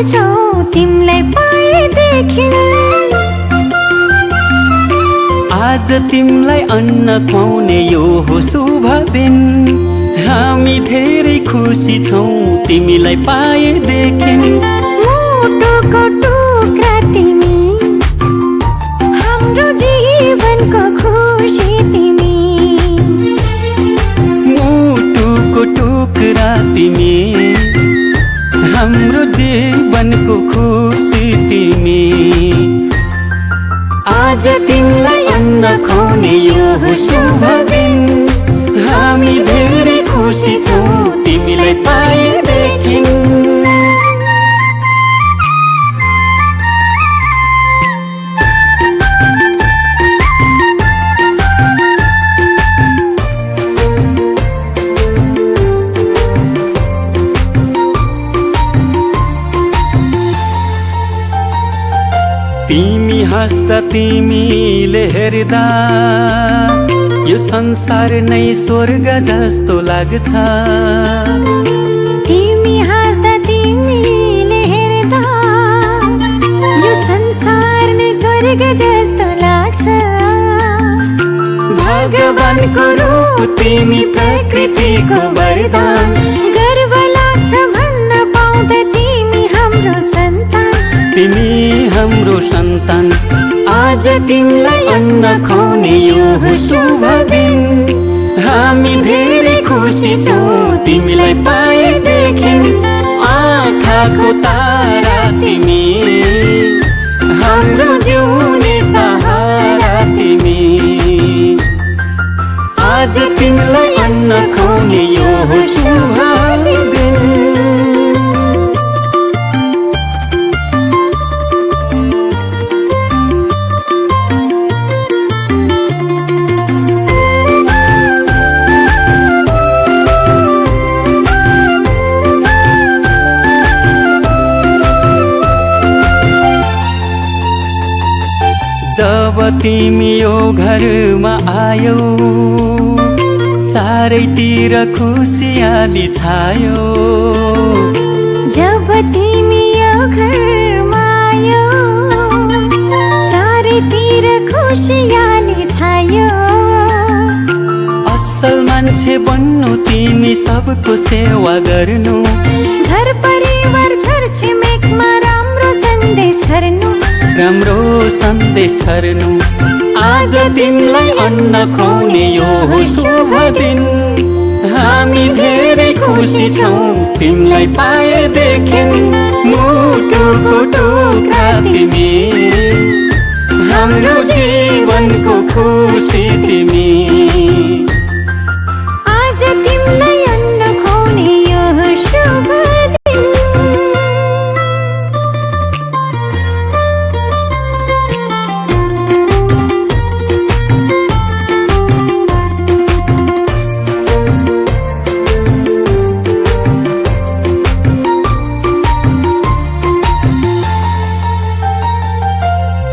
छौ तिमीलाई पाएदेखि। आज तिमीलाई अन्न खुवाउने यो हो शुभ दिन। हामी धेरै खुसी छौँ तिमीलाई पाएदेखि। मुटुको टुक्रा तिमी, हाम्रो जीवनको खुसी तिमी। मुटुको टुक्रा तिमी, हाम्रो जीवनको खुसी तिमी। आज तिमीलाई अन्न खुवाउने यो हो शुभ दिन। हामी धेरै खुसी छौँ तिमीलाई पाएदेखि। तिमी हाँस्दा तिमीले हेर्दा यो संसार नै स्वर्ग जस्तो लाग्छ। तिमी हाँस्दा तिमीले हेर्दा यो संसार नै स्वर्ग जस्तो लाग्छ। भगवानको रूप तिमी, प्रकृतिको वरदान। गर्व लाग्छ भन्न पाउँदा तिमी हाम्रो सन्तान। तिमी हाम्रो सन्तान। आज तिमीलाई अन्न खुवाउने यो हो शुभ दिन। हामी धेरै खुसी छौँ तिमीलाई पाएदेखि। आँखाको तारा तिमी, हाम्रो जिउने सहारा तिमी। आज तिमीलाई अन्न खुवाउने यो हो शुभ दिन। जब तिमी यो घरमा आयौ चारैतिर खुसियाली छायो। जब तिमी यो घरमा आयौ चारैतिर खुसियाली छायो। असल मान्छे बन्नु तिमी, सबको सेवा गर्नु। घर परिवार छरछिमेकमा राम्रो सन्देश छर्नु। राम्रो सन्देश छर्नु। आज तिमीलाई अन्न खुवाउने यो हो शुभ दिन। हामी धेरै खुसी छौँ तिमीलाई पाएदेखि। मुटुको टुक्रा तिमी, हाम्रो जीवनको खुसी तिमी। आज तिमीलाई अन्न खुवाउने यो हो शुभ दिन।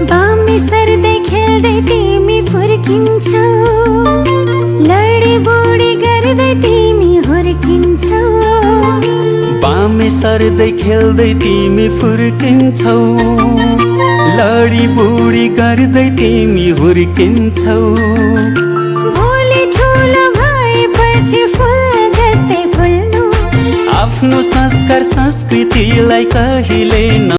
बामे सर्दै खेल्दै तिमी फुर्किन्छौ। लडी बुडी गर्दै तिमी हुर्किन्छौ। बामे सर्दै खेल्दै तिमी फुर्किन्छौ। लडी बुडी गर्दै तिमी हुर्किन्छौ। भोलि ठुलो भएपछि फुल जस्तै फुल्नु। आफ्नो संस्कार संस्कृतिलाई कहिले